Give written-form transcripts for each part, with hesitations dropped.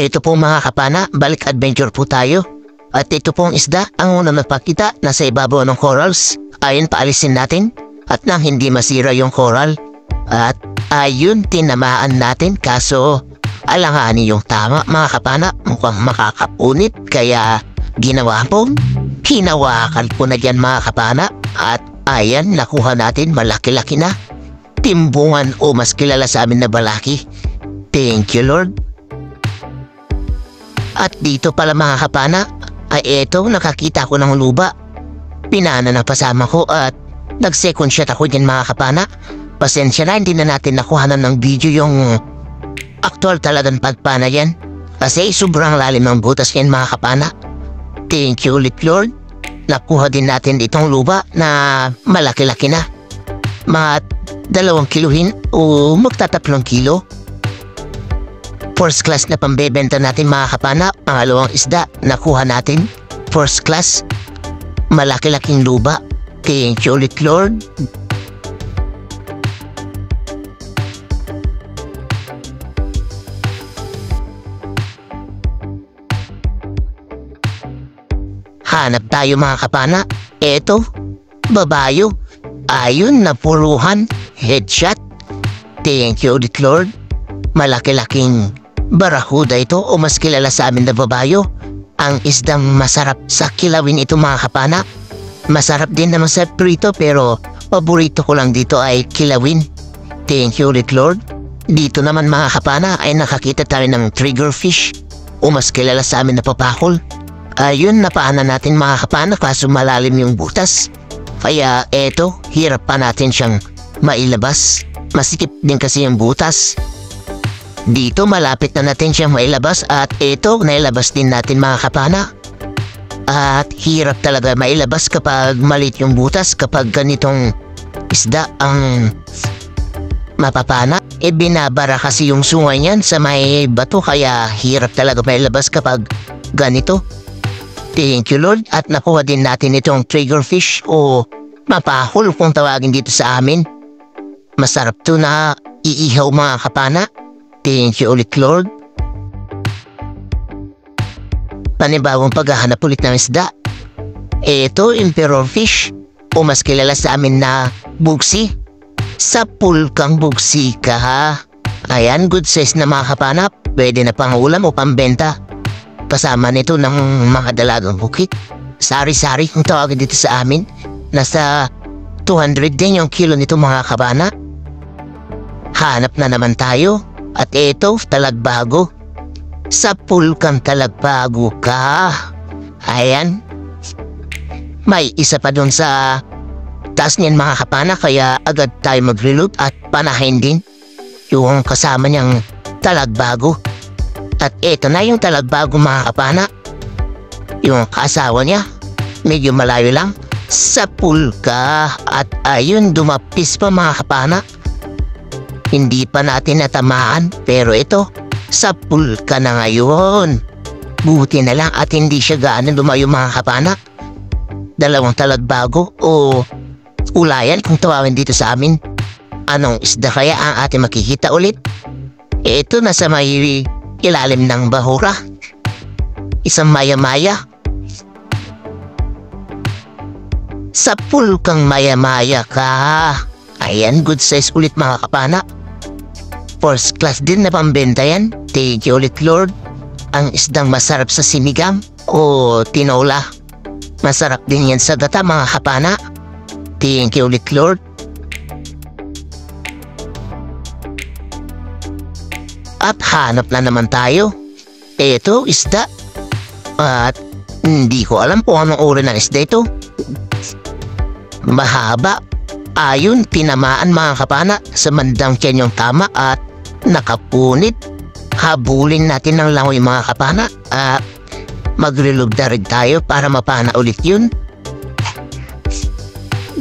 ito po mga kapana, balik adventure po tayo. At ito pong isda ang unang napakita nasa ibabaw ng corals. Ayun, paalisin natin. At nang hindi masira yung coral. At ayun, tinamaan natin kaso alanganin yung tama mga kapana. Mukhang makakapunit kaya ginawa po. Hinawakan po na dyan mga kapana. At ayan, nakuha natin, malaki-laki na. Timbungan o mas kilala sa amin na balaki. Thank you Lord. At dito pala mga kapana, ay eto, nakakita ko ng luba. Pinana na pasama ko at nag-second shot ako dyan mga kapana. Pasensya na, hindi na natin nakuhanan ng video yung actual talagang pagpana yan. Kasi sobrang lalim ng butas yan mga kapana. Thank you ulit Lord. Nakuha din natin itong luba na malaki-laki na. Mga 2 kiluhin o magtatatlong kilo. First class na pambebenta natin mga kapana. Pangalawang isda, nakuha natin. First class. Malaki-laking luba. Thank you ulit Lord. Hanap tayo mga kapana. Eto, babayo. Ayun, napuruhan. Headshot. Thank you ulit Lord. Malaki-laking barakuda ito o mas kilala sa amin na babayo. Ang isdang masarap sa kilawin ito mga kapana. Masarap din naman sa prito pero paborito ko lang dito ay kilawin. Thank you ulit Lord. Dito naman mga kapana ay nakakita tayo ng triggerfish o mas kilala sa amin na papakol. Ayun, napaanan natin mga kapana kaso malalim yung butas. Kaya eto, hirap pa natin siyang mailabas. Masikip din kasi yung butas. Dito malapit na natin siyang mailabas at ito nailabas din natin mga kapana. At hirap talaga mailabas kapag maliit yung butas, kapag ganitong isda ang mapapana. Binabara kasi yung sungay niyan sa may bato kaya hirap talaga mailabas kapag ganito. Thank you Lord at nakuha din natin itong triggerfish o mapahol kung tawagin dito sa amin. Masarap to na iihaw mga kapana. Thank you ulit Lord. Panibawang paghahanap ulit ng isda. Ito, emperor fish o mas kilala sa amin na bugsi. Sa pool kang bugsi ka ha. Ayan, good size na mga kapanap. Pwede na pang ulam o pambenta. Kasama nito ng mga dalagang bukit. Sari-sari kung tawagin dito sa amin. Nasa 200 din yung kilo nito mga kabana. Hanap na naman tayo. At ito, talagbago. Sa pool kang talagbago ka. Ayan. May isa pa dun sa taas niyan mga kapana kaya agad tayo mag-reload at panahin din yung kasama niyang talagbago. At ito na yung talagbago mga kapana. Yung kasawa niya, medyo malayo lang. Sa pool ka. At ayun, dumapis pa mga kapana. Hindi pa natin natamaan pero ito, sa pool ka na ngayon. Buti na lang at hindi siya gaano lumayo mga kapana. 2 talagbago o ulayan kung tawagin dito sa amin. Anong isda kaya ang ating makikita ulit? Ito nasa may ilalim ng bahura. Isang maya-maya. Sa pool kang maya-maya ka. Ayan, good size ulit mga kapana. First class din na pambenta yan. Thank you ulit Lord. Ang isdang masarap sa sinigang o tinola. Masarap din yan sa gata mga kapana. Thank you ulit Lord. At hanap na naman tayo. Ito, isda. At hindi ko alam kung anong uri ng isda ito. Mahaba. Ayun, tinamaan mga kapana sa mandang tiyan yung tama at nakapunit. Habulin natin ng langoy mga kapana at mag-reload na rin tayo para mapana ulit yun.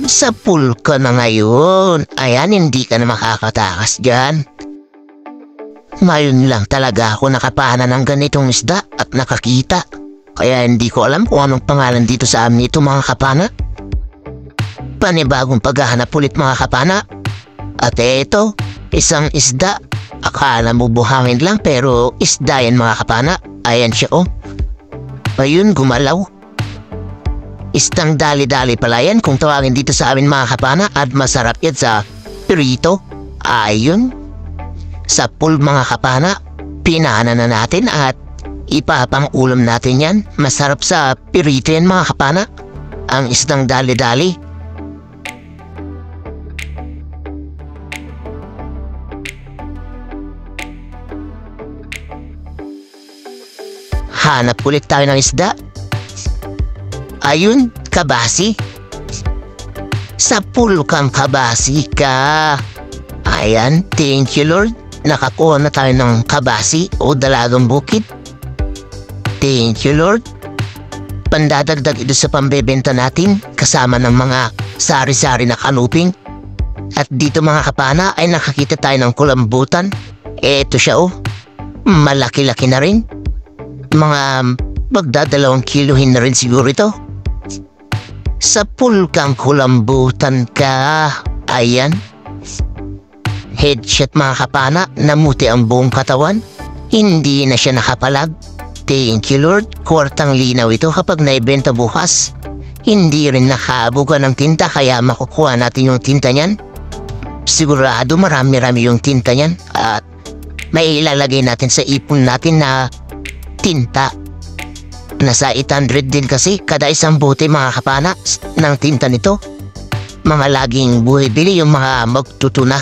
Sa pool ka na ngayon. Ayan, hindi ka na makakatakas dyan. Ngayon lang talaga ako nakapana ng ganitong isda at nakakita. Kaya hindi ko alam kung anong pangalan dito sa amin ito mga kapana. Panibagong paghahanap ulit mga kapana. At eto, isang isda. Akala mo buhangin lang pero isda yan mga kapana. Ayan siya oh. Ayun, gumalaw. Isdang dali-dali pala yan kung tawagin dito sa amin mga kapana at masarap yan sa pirito. Ayun. Sa pool mga kapana, pinana na natin at ipapang ulam natin yan. Masarap sa pirito yan mga kapana. Ang isdang dali-dali. Hanap ulit tayo ng isda. Ayun, kabasi. Sa pool kang kabasi ka. Ayan, thank you Lord. Nakakuha na tayo ng kabasi o dalagang bukid. Thank you Lord. Pandadagdag ito sa pambebenta natin kasama ng mga sari-sari na kanuping. At dito mga kapana ay nakakita tayo ng kulambutan. Eto siya oh. Malaki-laki na rin. Mga magdadalawang kilohin na rin siguro ito. Sa pool kang kulambutan ka. Ayan. Headshot mga kapana, namuti ang buong katawan. Hindi na siya nakapalag. Thank you Lord, kwartang linaw ito kapag naibenta bukas. Hindi rin nakabugan ng tinta kaya makukuha natin yung tinta niyan. Sigurado marami-rami yung tinta niyan at may ilalagay natin sa ipon natin na tinta. Nasa 800 din kasi kada isang bote mga kapana ng tinta nito. Mga laging buhay-bili yung mga magtutuna.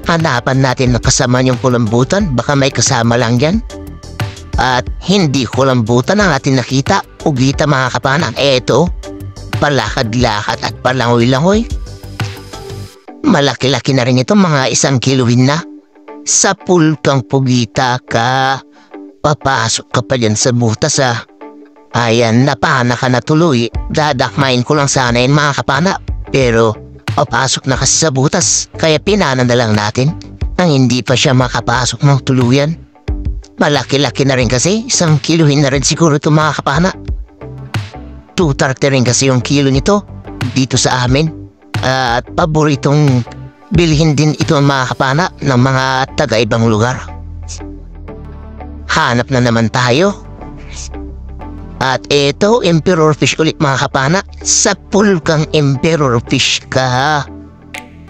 Hanapan natin na kasama yung kulambutan, baka may kasama lang yan. At hindi kulambutan ang ating nakita, ugita mga kapana. Eto, palakad-lakad at palangoy-langoy. Malaki-laki na rin ito, mga 1 kiloin na. Sa pool kang pugita ka, papasok ka pa dyan sa butas ah. Ayan, napahana ka na tuloy. Dadakmain ko lang sana yun mga kapana, pero papasok na kasi sa butas, kaya pinana na lang natin nang hindi pa siya makapasok ng tuluyan. Malaki-laki na rin kasi, 1 kilohin na rin siguro ito mga kapana. 230 rin kasi yung kilo nito dito sa amin. At paboritong bilhin din ito mga kapana ng mga taga-ibang lugar. Hanap na naman tayo. At eto, emperor fish ulit mga kapana. Sa pool kang emperor fish ka.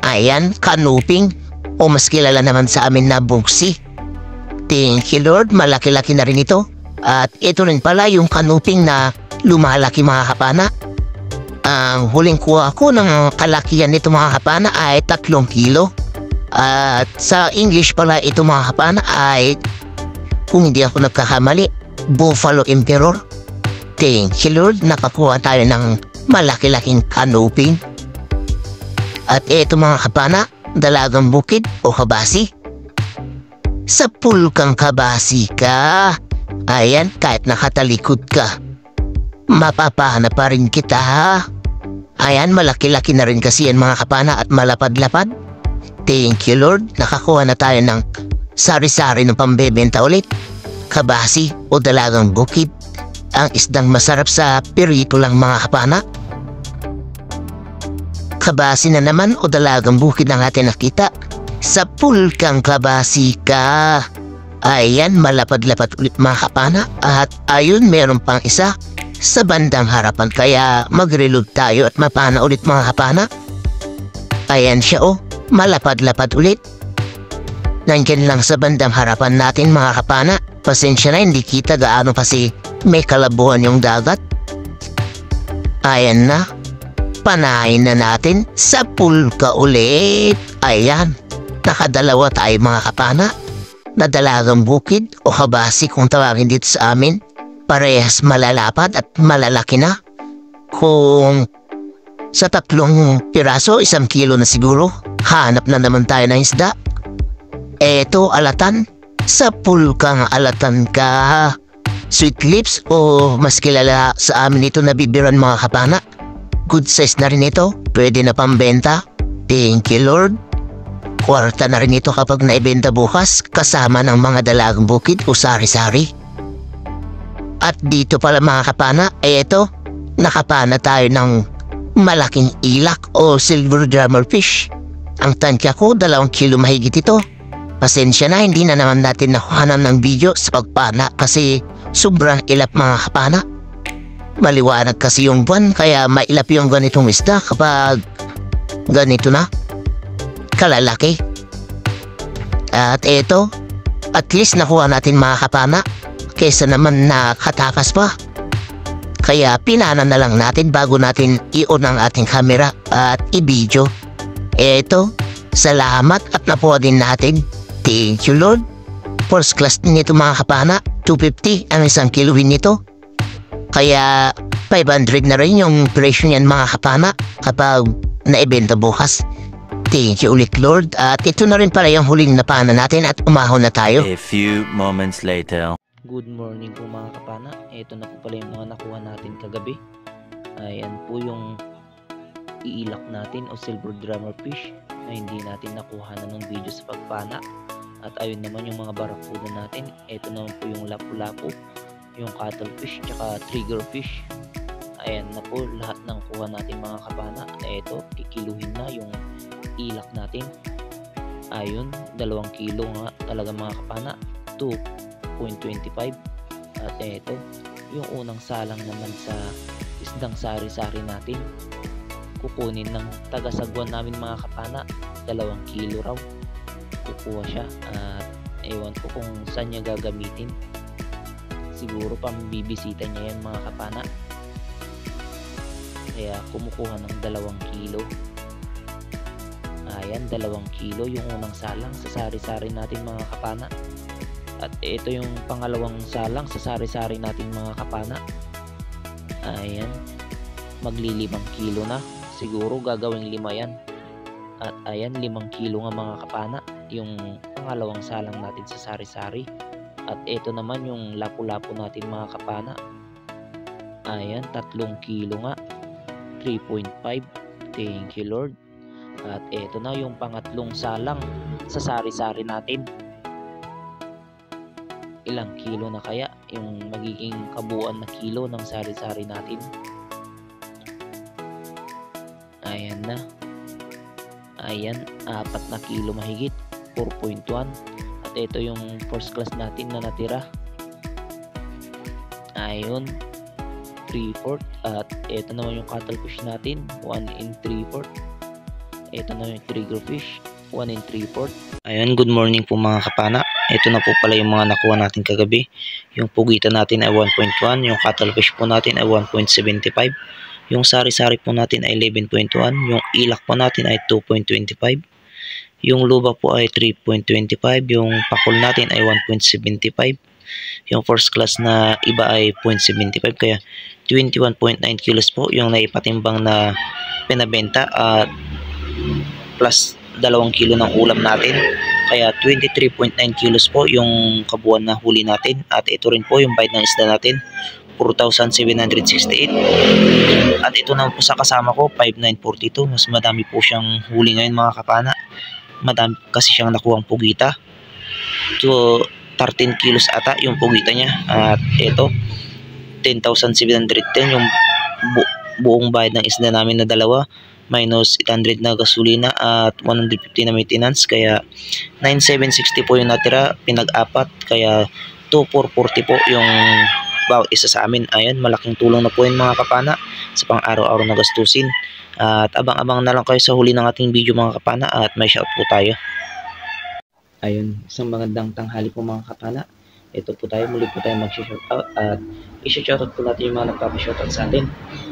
Ayan, kanuping. O mas kilala naman sa amin na bugsi. Thank you Lord, malaki-laki na rin ito. At ito rin pala yung kanuping na lumalaki mga kapana. Ang huling kuha ko ng kalakihan nito mga kapana ay 3 kilo. At sa English pala ito mga kapana ay, kung hindi ako nagkakamali, Buffalo Emperor. Thank you Lord, nakakuha tayo ng malaki-laking kanuping. At ito mga kapana, dalagang bukid o kabasi. Sa pool kang kabasi ka. Ayan, kahit nakatalikod ka, mapapahana pa rin kita ha. Ayan, malaki-laki na rin kasi yan mga kapana at malapad-lapad. Thank you Lord, nakakuha na tayo ng sari-sari ng pambebenta ulit. Kabasi o dalagang bukid. Ang isdang masarap sa pirito lang mga kapana. Kabasi na naman o dalagang bukid ang ating nakita. Sa pool kang kabasi ka. Ayan, malapad-lapad ulit mga kapana. At ayun, meron pang isa sa bandang harapan, kaya mag-reload tayo at mapana ulit mga kapana. Ayan siya oh, malapad-lapad ulit. Nandiyan lang sa bandang harapan natin mga kapana. Pasensya na, hindi kita gaano kasi may kalabuhan yung dagat. Ayan na, panahin na natin. Sa pool ka ulit. Ayan, nakadalawa tayo mga kapana na dalagang bukid o kabasi kung tawagin dito sa amin. Parehas malalapad at malalaki na. Kung sa 3 piraso, 1 kilo na siguro. Hanap na naman tayo ng isda. Eto, alatan. Sa pool kang alatan ka. Sweet lips o mas kilala sa amin ito na bibiran mga kapana. Good size na rin ito. Pwede na pambenta. Thank you Lord. Kwarta na rin ito kapag naibenta bukas kasama ng mga dalagang bukid o sari-sari. At dito pala mga kapana, ay ito, nakapana tayo ng malaking ilak o silver drummer fish. Ang tansya ko 2 kilo mahigit ito. Pasensya na, hindi na naman natin nakuhanan ng video sa pagpana kasi sobrang ilap mga kapana. Maliwanag kasi yung buwan kaya mailap yung ganitong isda kapag ganito na kalalaki. At eto, at least nakuha natin mga kapana kaysa naman nakatakas pa. Kaya pinana na lang natin bago natin i-on ang ating camera at i-video. Eto, salamat at nakuha din natin. Thank you Lord. First class din ito mga kapana, 250 ang 1 kiloin nito. Kaya 500 na rin yung presyo niyan mga kapana kapag naibenta bukas. Thank you ulit Lord. At ito na rin pala yung huling napana natin at umahon na tayo. A few moments later. Good morning po mga kapana. Ito na po pala yung mga nakuha natin kagabi. Ayan po yung iilak natin o silver drummer fish na hindi natin nakuha na ng video sa pagpana. At ayun naman yung mga barakuda natin. Ito naman po yung lapu-lapu, yung cuttlefish, tsaka triggerfish. Ayan na po lahat ng kuha natin mga kapana. Ito, kikiluhin na yung ilak natin. Ayun, 2 kilo nga talaga mga kapana, 2.25. At ito, yung unang salang naman sa isdang sari-sari natin. Kukunin ng taga-sagwan namin mga kapana, 2 kilo raw. Kukuha siya at ewan ko kung saan niya gagamitin. Siguro pambibisita niya yan mga kapana. Kaya kumukuha ng 2 kilo. Ayan, 2 kilo yung unang salang sa sari-sari natin mga kapana. At ito yung pangalawang salang sa sari-sari natin mga kapana. Ayan, magli 5 kilo na. Siguro gagawing 5 yan. At ayan, 5 kilo nga mga kapana yung pangalawang salang natin sa sari-sari. At ito naman yung lapu-lapu natin mga kapana. Ayan, 3 kilo nga, 3.5. Thank you Lord. At ito na yung pangatlong salang sa sari-sari natin. Ilang kilo na kaya yung magiging kabuuan na kilo ng sari-sari natin? Ayan na. Ayan, 4 na kilo mahigit, 4.1. At ito yung first class natin na natira. Ayun, 3/4. At ito naman yung cuttlefish natin, 1 3/4. Ito na yung triggerfish, 1 3/4. Ayun, good morning po mga kapana. Ito na po pala yung mga nakuha natin kagabi. Yung pugitan natin ay 1.1, yung cuttlefish po natin ay 1.75. Yung sari-sari po natin ay 11.1, yung ilak po natin ay 2.25. Yung luba po ay 3.25, yung pakul natin ay 1.75. Yung first class na iba ay 0.75, kaya 21.9 kilos po yung naipatimbang na pinabenta at plus 2 kilo ng ulam natin. Kaya 23.9 kilos po yung kabuuan na huli natin. At ito rin po yung bite ng isda natin, 4,768. At ito naman po sa kasama ko, 5,942. Mas madami po siyang huli ngayon mga kapana. Madami kasi siyang nakuhang pugita. So 13 kilos ata yung pugita niya. At ito, 10,710 yung buong bayad ng isda namin na dalawa, minus 800 na gasolina at 150 na maintenance. Kaya 9,760 po yung natira, pinag-apat. Kaya 2,440 po yung bawat isa sa amin. Ayan, malaking tulong na po yun mga kapana sa pang araw-araw na gastusin. At abang-abang na lang kayo sa huli ng ating video mga kapana at may shout po tayo. Ayun, isang magandang tanghali po mga kapana. Ito po tayo, muli po tayo mag-shoutout at i-shoutout po natin yung mga nagpapa-shoutout sa atin.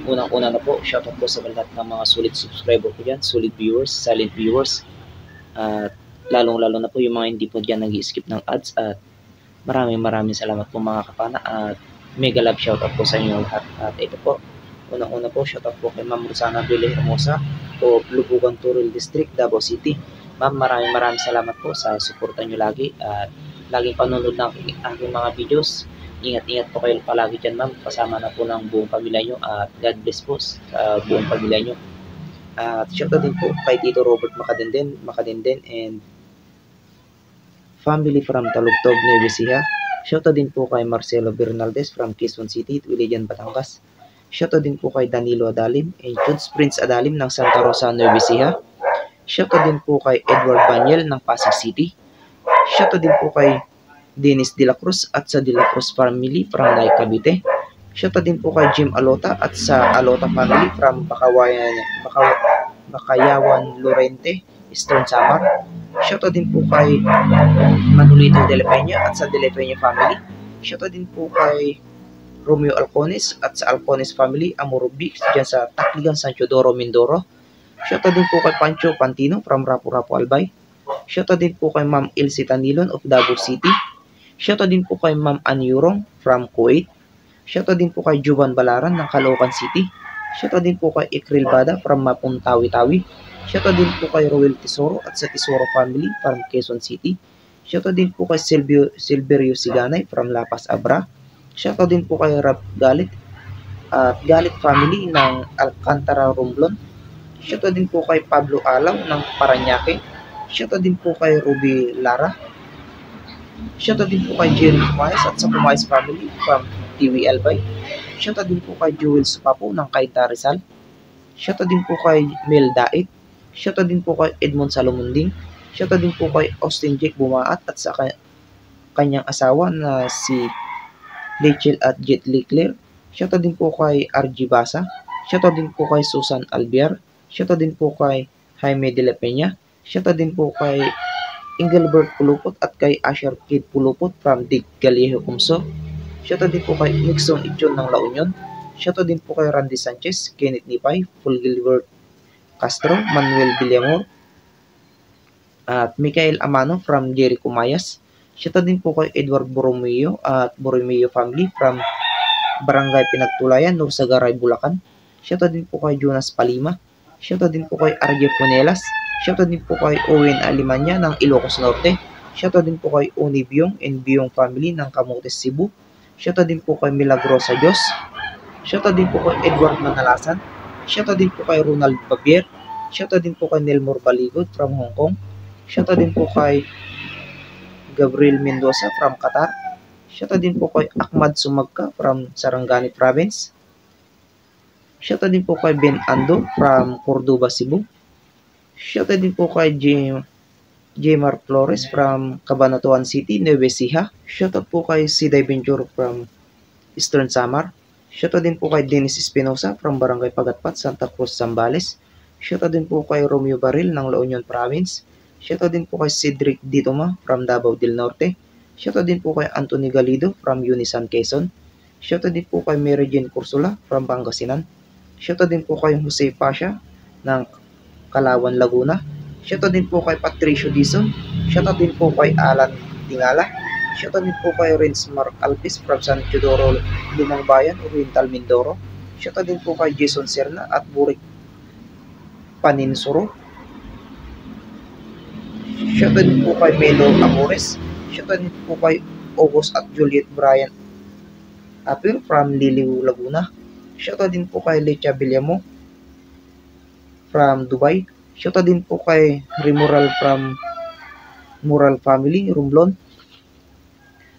Unang-una na po, shoutout po sa lahat ng mga solid subscriber ko dyan, solid viewers, silent viewers. At lalong-lalo na po yung mga hindi po dyan nag-i-skip ng ads. At maraming salamat po mga kapana at mega love shoutout po sa inyo lahat. At ito po, unang-una po, shoutout po kay Ma'am Rosana Villa Hermosa o Lubugan Turil District, Davao City. Ma'am, maraming salamat po sa suporta nyo lagi at laging panonood ng aking mga videos. Ingat-ingat po kayo palagi dyan ma'am, kasama na po ng buong pamilya nyo at God bless po sa buong pamilya nyo. At shoutout din po kay Tito Robert Makadenden and family from Talugtog, Nueva Ecija. Shoutout din po kay Marcelo Bernaldez from Quezon City, Ilijan, Batangas. Shoutout din po kay Danilo Adalim and Judes Prince Adalim ng Santa Rosa, Nueva Ecija. Shoutout din po kay Edward Banyel ng Pasig City. Shoutout din po kay Dennis De La Cruz at sa De La Cruz family from Lai Cavite. Shoutout din po kay Jim Alota at sa Alota family from Bakayawan Lorente, Eastern Samar. Shoutout din po kay Manolito De La Peña at sa De La Peña family. Shoutout din po kay Romeo Alcones at sa Alcones family, Amorobic, dyan sa Tacligan, San Teodoro, Mindoro. Shoutout din po kay Pancho Pantino from Rapu-Rapu, Albay. Shoutout din po kay Ma'am Elsie Tanilon of Davao City. Shoutout din po kay Ma'am Anyurong from Kuwait. Shoutout din po kay Juban Balaran ng Caloocan City. Shoutout din po kay Ikril Bada from Mapung Tawi-Tawi. Shoutout din po kay Roel Tesoro at sa Tesoro family from Quezon City. Shoutout din po kay Silverio Siganay from La Paz, Abra. Shoutout din po kay Rap Galit at Galit family ng Alcantara, Romblon. Shoutout din po kay Pablo Alaw ng Parañaque. Shoutout din po kay Ruby Lara. Shoutout din po kay Jerry Kumayas at sa Kumayas family from TV Albay. Shoutout din po kay Joel Supapo ng Cainta, Rizal. Shoutout din po kay Mel Dait. Shoutout din po kay Edmond Salomunding. Shoutout din po kay Austin Jake Bumaat at sa kanyang asawa na si Rachel at Jet Leclerc. Shoutout din po kay RG Basa. Shoutout din po kay Susan Albiar. Shoutout din po kay Jaime De La Peña. Shoutout din po kay Engelbert Pulupot at kay Asher Kid Pulupot from Dig Galejo, Kumso. Shoutout din po kay Nixon Ichon ng La Union. Shoutout din po kay Randy Sanchez, Kenneth Nipay, Paul Gilbert Castro, Manuel Villamor, at Michael Amano from Jericho Mayas. Shoutout din po kay Edward Borromeo at Borromeo family from Barangay Pinagtulayan, Norsagaray, Bulacan. Shoutout din po kay Jonas Palima. Shoutout din po kay RJ Punelas. Shoutout din po kay Owen Alimanya ng Ilocos Norte. Shoutout din po kay Oni Biong and Biong family ng Camotes, Cebu. Shoutout din po kay Milagrosa Diyos. Shoutout din po kay Edward Manalasan. Shoutout din po kay Ronald Babier. Shoutout din po kay Nelmor Baligod from Hong Kong. Shoutout din po kay Gabriel Mendoza from Qatar. Shoutout din po kay Ahmad Sumagka from Sarangani Province. Shoutout din po kay Ben Ando from Cordoba, Cebu. Shoutout din po kay Jmar Flores from Cabanatuan City, Nueva Ecija. Shoutout po kay Siday Benjor from Eastern Samar. Shoutout din po kay Dennis Espinosa from Barangay Pagatpat, Santa Cruz, Zambales. Shoutout din po kay Romeo Baril ng La Union Province. Shoutout din po kay Cedric Ditoma from Davao del Norte. Shoutout din po kay Anthony Galido from Unisan, Quezon. Shoutout din po kay Mary Jane Cursula from Pangasinan. Shoutout din po kay Jose Pasha ng Kalawan, Laguna. Shoutout din po kay Patricio Dizon. Shoutout din po kay Alan Tingala. Shoutout din po kay Renz Mark Alpis from San Teodoro, Lumang Bayan, Oriental, Mindoro. Shoutout din po kay Jason Serna at Burik Paninsuro. Shoutout din po kay Melo Amores. Shoutout din po kay August at Juliet Brian Apir from Liliw, Laguna. Shoutout din po kay Lecha Villamo from Dubai. Shoutout din po kay Remoral from Moral Family, Romblon.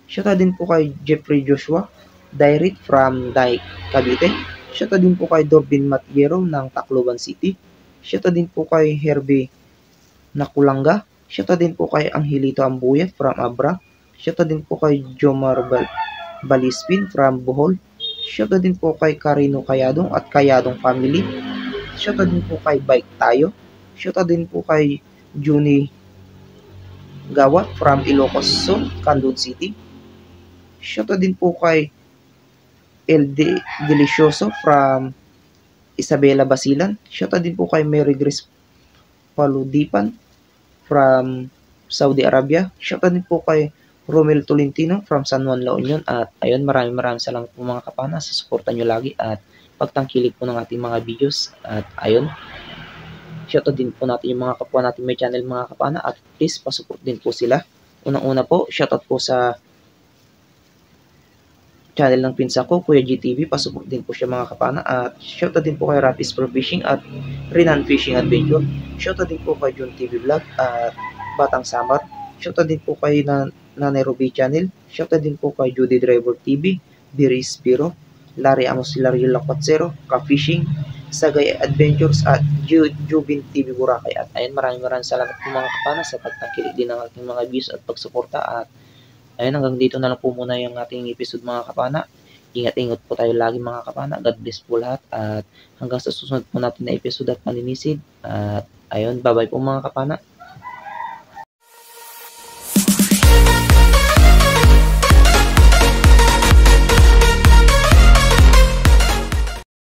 Shoutout din po kay Jeffrey Joshua Dairit from Dai, Cavite. Shoutout din po kay Dorbin Matiero ng Tacloban City. Shoutout din po kay Herbie Nakulanga. Shoutout din po kay Angelito Ambuyat from Abra. Shoutout din po kay Jomar Balispin from Bohol. Shoutout din po kay Carino Kayadong at Kayadong family. Shoutout din po kay Bike Tayo. Shoutout din po kay Juni Gawat from Ilocos Sur, Candon City. Shoutout din po kay LD Delicioso from Isabela, Basilan. Shoutout din po kay Mary Grace Paludipan from Saudi Arabia. Shoutout din po kay Romel Tolentino from San Juan, La Union. At ayun, maraming salamat po mga kapana sa suporta nyo lagi at pagtangkilik po ng ating mga videos. At ayun, shoutout din po natin yung mga kapwa natin may channel mga kapana at please pasupport din po sila. Unang-una po, shoutout po sa channel ng pinsa ko, Kuya GTV, pasupport din po siya mga kapana. At shoutout din po kay Rapis Pro Fishing at Renan Fishing Adventure. Shoutout din po kay John TV Vlog at Batang Samar. Shoutout din po kay Nanay Ruby Channel. Shoutout din po kay Judy Driver TV, Biris Biro, Larry Amos Hilario Lacuatsero, Ka Fishing, Sagay Adventures at Jubin TV Boracay. At ayun, maraming salamat po mga kapana sa pagtangkilik din ng aking mga views at pagsuporta. At ayun, hanggang dito na lang po muna yung ating episode mga kapana. Ingat-ingat po tayo lagi mga kapana. God bless po lahat. At hanggang sa susunod po natin na episode at paninisid. At ayun, bye-bye po mga kapana.